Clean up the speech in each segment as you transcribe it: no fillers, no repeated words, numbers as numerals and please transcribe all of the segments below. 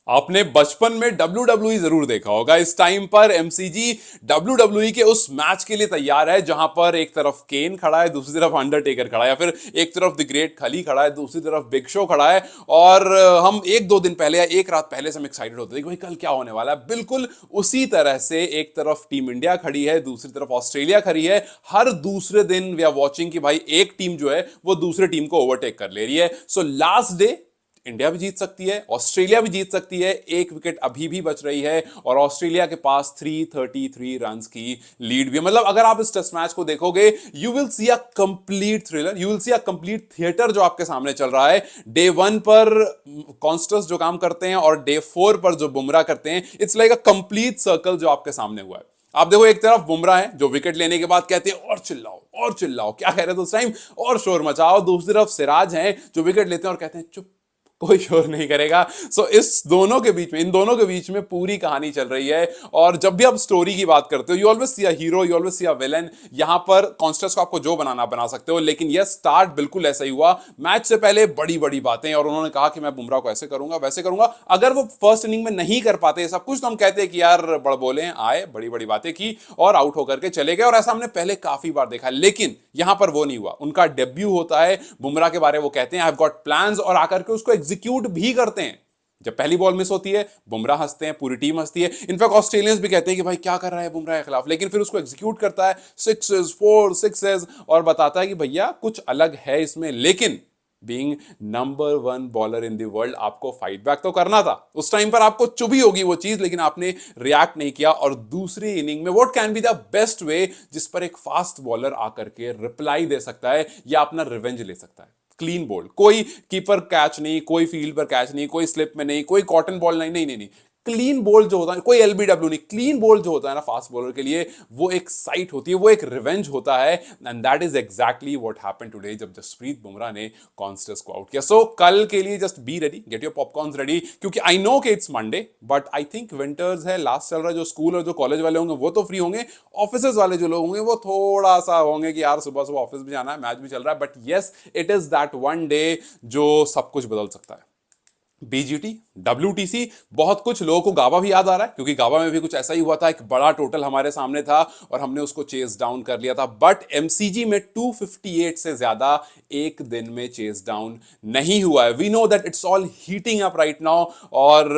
आपने बचपन में WWE जरूर देखा होगा। इस टाइम पर एमसीजी WWE के उस मैच के लिए तैयार है जहां पर एक तरफ केन खड़ा है, दूसरी तरफ अंडरटेकर खड़ा है, या फिर एक तरफ द ग्रेट खली खड़ा है, दूसरी तरफ बिग शो खड़ा है। और हम एक दो दिन पहले या एक रात पहले से हम एक्साइटेड होते थे कि भाई कल क्या होने वाला है। बिल्कुल उसी तरह से एक तरफ टीम इंडिया खड़ी है, दूसरी तरफ ऑस्ट्रेलिया खड़ी है। हर दूसरे दिन वी आर वॉचिंग कि भाई एक टीम जो है वो दूसरे टीम को ओवरटेक कर ले रही है। सो लास्ट डे इंडिया भी जीत सकती है, ऑस्ट्रेलिया भी जीत सकती है, एक विकेट अभी भी बच रही है और ऑस्ट्रेलिया के पास 333 रन की लीड भी है। मतलब अगर आप इस टेस्ट मैच को देखोगे, you will see a complete thriller, you will see a complete theatre जो आपके सामने चल रहा है। डे 1 पर कॉन्स्टस जो काम करते हैं और डे 4 पर जो बुमराह करते हैं, it's like a complete circle जो आपके सामने हुआ है। आप देखो, एक तरफ बुमराह है जो विकेट लेने के बाद कहते हैं और चिल्लाओ और चिल्लाओ, क्या कह रहे थे उस टाइम, और शोर मचाओ। दूसरी तरफ सिराज हैं जो विकेट लेते हैं और कहते हैं चुप, कोई शोर नहीं करेगा। सो इस दोनों के बीच में, इन दोनों के बीच में पूरी कहानी चल रही है। और जब भी आप स्टोरी की बात करते हो, you always see a hero, you always see a villain. यहां पर कॉन्स्टेंस को आपको जो बनाना बना सकते हो, लेकिन यह स्टार्ट बिल्कुल ऐसा ही हुआ। मैच से पहले बड़ी बड़ी बातें, और उन्होंने कहा कि मैं बुमराह को ऐसे करूंगा वैसे करूंगा। अगर वो फर्स्ट इनिंग में नहीं कर पाते सब कुछ, तो हम कहते हैं कि यार बड़बोले आए, बड़ी बड़ी बातें की और आउट होकर के चले गए। और ऐसा हमने पहले काफी बार देखा, लेकिन यहां पर वो नहीं हुआ। उनका डेब्यू होता है, बुमराह के बारे में वो कहते हैं आई हैव गॉट प्लान्स, और आकर के उसको एग्जीक्यूट भी करते हैं। जब पहली बॉल मिस होती है, बुमराह हंसते हैं, पूरी टीम हंसती है। इनफैक्ट ऑस्ट्रेलियंस भी कहते हैं कि भाई क्या कर रहा है बुमराह के खिलाफ, लेकिन फिर उसको एग्जीक्यूट करता है, सिक्सेस, फोर सिक्सेस, और बताता है कि भैया कुछ अलग है इसमें। लेकिन being number 1 bowler in the world, आपको फाइट बैक तो करना था। उस टाइम पर आपको चुभी होगी वो चीज, लेकिन आपने रिएक्ट नहीं किया। और दूसरी इनिंग में what can be the best way जिस पर एक फास्ट बॉलर आकर के रिप्लाई दे सकता है या अपना रिवेंज ले सकता है। क्लीन बोल्ड, कोई कीपर कैच नहीं, कोई फील्ड पर कैच नहीं, कोई स्लिप में नहीं, कोई कॉटन बॉल नहीं, नहीं नहीं नहीं। क्लीन बोल्ड जो होता है, कोई एलबीडब्ल्यू नहीं, क्लीन बोल्ड जो होता है ना फास्ट बॉलर के लिए, वो एक साइट होती है, वो एक रिवेंज होता है। And that is exactly what happened today जब जसप्रीत बुमराह ने कॉन्स्टेंस को आउट किया। सो कल के लिए just be ready, get your popcorns ready, क्योंकि आई नो कि it's Monday, but I think winters है, लास्ट चल रहा है। जो स्कूल और जो कॉलेज वाले होंगे वो तो फ्री होंगे, ऑफिस वाले जो लोग होंगे वो थोड़ा सा होंगे कि यार सुबह सुबह ऑफिस भी जाना है, मैच भी चल रहा है। But yes, it is that one day जो सब कुछ बदल सकता है। बीजीटी, डब्ल्यूटीसी, बहुत कुछ लोगों को गावा भी याद आ रहा है, क्योंकि गावा में भी कुछ ऐसा ही हुआ था। एक बड़ा टोटल हमारे सामने था और हमने उसको चेस डाउन कर लिया था। बट एमसीजी में 258 से ज्यादा एक दिन में चेस डाउन नहीं हुआ है। We know that it's all heating up right now. और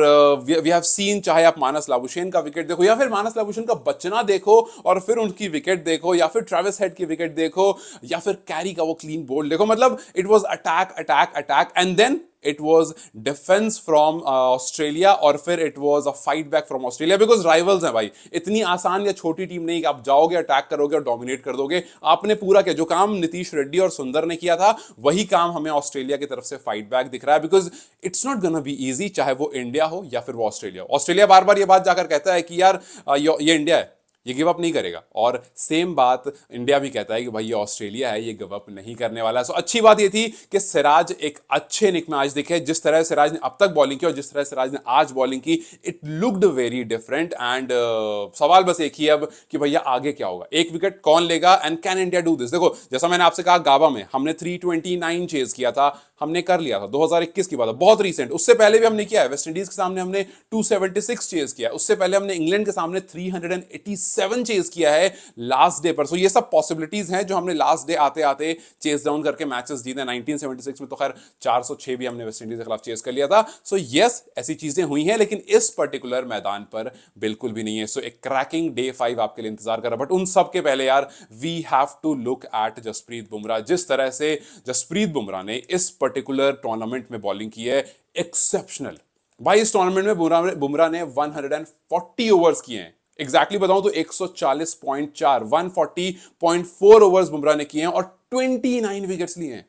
वी हैव सीन, चाहे आप मानस लाबुशेन का विकेट देखो, या फिर मानस लाबुशेन का बचना देखो, और फिर उनकी विकेट देखो, या फिर ट्रेविस हेड की विकेट देखो, या फिर कैरी का वो क्लीन बोल्ड देखो। मतलब it was attack attack attack, and then it was defense from Australia, और फिर it was a fight back from Australia, because rivals हैं भाई। इतनी आसान या छोटी टीम नहीं कि आप जाओगे अटैक करोगे और डोमिनेट कर दोगे। आपने पूरा किया जो काम नीतीश रेड्डी और सुंदर ने किया था, वही काम हमें ऑस्ट्रेलिया की तरफ से फाइट बैक दिख रहा है। Because it's not gonna be easy, चाहे वो इंडिया हो या फिर वो ऑस्ट्रेलिया हो। ऑस्ट्रेलिया बार बार ये बात जाकर कहता है कि यार ये इंडिया है, ये गिव अप नहीं करेगा, और सेम बात इंडिया भी कहता है कि भाई ये ऑस्ट्रेलिया है, ये गिव अप नहीं करने वाला है। सो अच्छी बात ये थी कि सिराज एक अच्छे निक में आज दिखे। जिस तरह सिराज ने अब तक बॉलिंग की और जिस तरह सिराज ने आज बॉलिंग की, it looked very different. And सवाल बस एक ही अब कि भैया आगे क्या होगा, एक विकेट कौन लेगा, and can India do this. देखो, जैसा मैंने आपसे कहा, गाबा में हमने 329 चेज किया था, हमने कर लिया था। 2021 की बात है, बहुत रिसेंट। उससे पहले भी हमने किया है, वेस्ट इंडीज के सामने हमने 276 चेज किया, उससे पहले हमने इंग्लैंड के सामने 387 चेज किया है लास्ट डे पर। सो ये सब पॉसिबिलिटीज हैं जो हमने लास्ट डे आते आते चेज डाउन करके मैचेस जीते। 1976 में तो खैर 406 भी हमने वेस्ट इंडीज के खिलाफ चेज कर लिया था। सो यस, ऐसी चीजें हुई हैं, लेकिन इस पर्टिकुलर मैदान पर बिल्कुल भी नहीं है। सो एक क्रैकिंग डे 5 आपके लिए इंतजार कर रहा है। बट उन सब के पहले यार, we have to look at Jasprit Bumrah. जिस तरह से जसप्रीत बुमराह ने इस पर्टिकुलर टूर्नामेंट में बॉलिंग की है, एक्सेप्शनल भाई। इस टूर्नामेंट में बुमराह ने 140 ओवर्स किए हैं। एग्जैक्टली बताऊं तो 140.4, 140.4 ओवर्स बुमराह ने किए हैं, और 29 विकेट्स लिए हैं।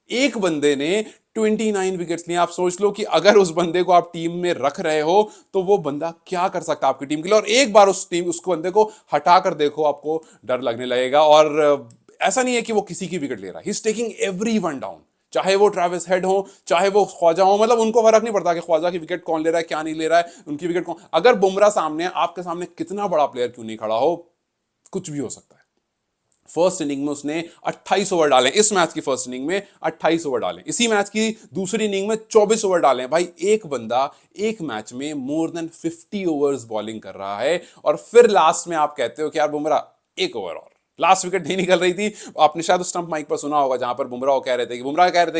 एक बंदे ने 29 विकेट्स लिए। आप सोच लो कि अगर उस बंदे को आप टीम में रख रहे हो तो वो बंदा क्या कर सकता है आपकी टीम के लिए। और एक बार उसको बंदे को हटा कर देखो, आपको डर लगने लगेगा। और ऐसा नहीं है कि वो किसी की विकेट ले रहा है, he is taking every one down. चाहे वो ट्रेविस हेड हो, चाहे वो ख्वाजा हो, मतलब उनको फर्क नहीं पड़ता कि ख्वाजा की विकेट कौन ले रहा है, क्या नहीं ले रहा है, उनकी विकेट कौन। अगर बुमराह सामने, आपके सामने कितना बड़ा प्लेयर क्यों नहीं खड़ा हो, कुछ भी हो सकता है। फर्स्ट इनिंग में उसने 28 ओवर डाले, इस मैच की फर्स्ट इनिंग में 28 ओवर डाले, इसी मैच की दूसरी इनिंग में 24 ओवर डाले हैं। भाई एक बंदा एक मैच में मोर देन 50 ओवर्स बॉलिंग कर रहा है, और फिर लास्ट में आप कहते हो कि यार बुमराह एक ओवर और, लास्ट विकेट नहीं निकल रही थी। आपने शायद उस स्टंप माइक पर सुना होगा जहां पर बुमराह कह रहे थे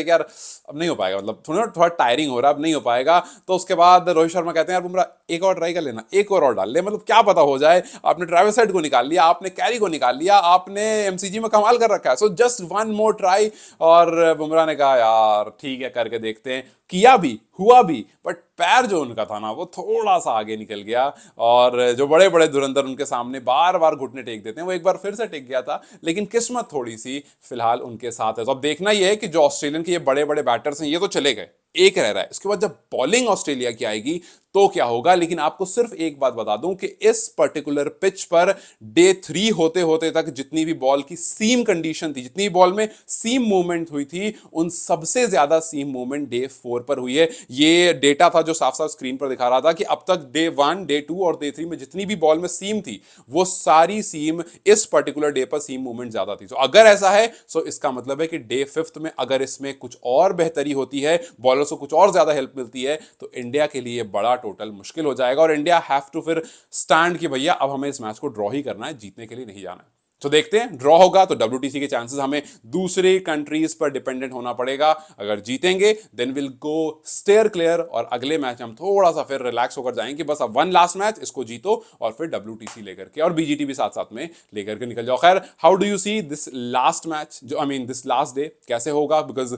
कि यार अब नहीं हो पाएगा, मतलब थोड़ा थोड़ा टायरिंग हो रहा है, अब नहीं हो पाएगा। तो उसके बाद रोहित शर्मा कहते हैं यार बुमराह एक और ट्राई कर लेना, एक और डाल ले, मतलब क्या पता हो जाए। आपने ट्रेविस हेड को निकाल लिया, आपने कैरी को निकाल लिया, आपने एमसीजी में कमाल कर रखा है, so just one more try. और बुमराह ने कहा यार ठीक है करके देखते हैं, किया भी, हुआ भी, बट पैर जो उनका था ना वो थोड़ा सा आगे निकल गया, और जो बड़े बड़े धुरंधर उनके सामने बार बार घुटने टेक देते हैं, वो एक बार फिर से टेक गया था, लेकिन किस्मत थोड़ी सी फिलहाल उनके साथ है। तो अब देखना यह है कि जो ऑस्ट्रेलियन के ये बड़े बड़े बैटर्स हैं ये तो चले गए, एक रह रहा है, इसके बाद जब बॉलिंग ऑस्ट्रेलिया की आएगी तो क्या होगा। लेकिन आपको सिर्फ एक बात बता दूं कि इस पर्टिकुलर पिच पर डे 3 होते होते तक जितनी भी बॉल की सीम कंडीशन थी, जितनी बॉल में सीम मूवमेंट हुई थी, उन सबसे ज्यादा सीम मूवमेंट डे 4 पर हुई है। ये डेटा था जो साफ साफ स्क्रीन पर दिखा रहा था कि अब तक डे 1, डे 2 और डे 3 में जितनी भी बॉल में सीम थी, वो सारी सीम इस पर्टिकुलर डे पर सीम मूवमेंट ज्यादा थी। तो अगर ऐसा है तो इसका मतलब है कि डे 5 में अगर इसमें कुछ और बेहतरी होती है, बॉलर्स को कुछ और ज्यादा हेल्प मिलती है, तो इंडिया के लिए बड़ा टोटल मुश्किल हो जाएगा, और इंडिया हैव टू फिर स्टैंड कि भैया अब हमें इस मैच को ड्रॉ ही करना है, जीतने के लिए नहीं जाना है। तो देखते हैं, ड्रॉ होगा तो WTC के चांसेस हमें दूसरे कंट्रीज पर डिपेंडेंट होना पड़ेगा। अगर जीतेंगे then will go steer clear, और अगले मैच हम थोड़ा सा फिर रिलैक्स होकर जाएंगे, बस अब वन लास्ट मैच इसको जीतो और फिर WTC लेकर के और BGT भी साथ साथ में लेकर के निकल जाओ। खैर, how do you see this last match, जो I mean this last day कैसे होगा, because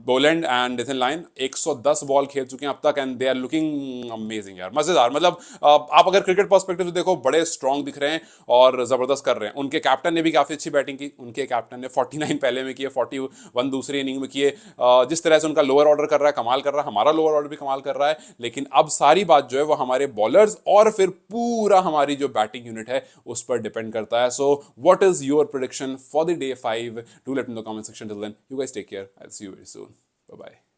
Boland and Nathan Lyon 110 ball खेल चुके हैं अब तक, and they are looking amazing यार, मजेदार। मतलब आप अगर क्रिकेट पर्सपेक्टिव से देखो, बड़े स्ट्रांग दिख रहे हैं और जबरदस्त कर रहे हैं। उनके कैप्टन ने भी काफी अच्छी बैटिंग की, उनके कैप्टन ने 49 पहले में किए, 41 दूसरी इनिंग में किए। जिस तरह से उनका लोअर ऑर्डर कर रहा है कमाल कर रहा है, हमारा लोअर ऑर्डर भी कमाल कर रहा है, लेकिन अब सारी बात जो है वो हमारे बॉलर्स और फिर पूरा हमारी जो बैटिंग यूनिट है उस पर डिपेंड करता है। So what is your prediction for the day 5? Do let me know comment section. Till then you guys take care, I will see you very soon, bye bye.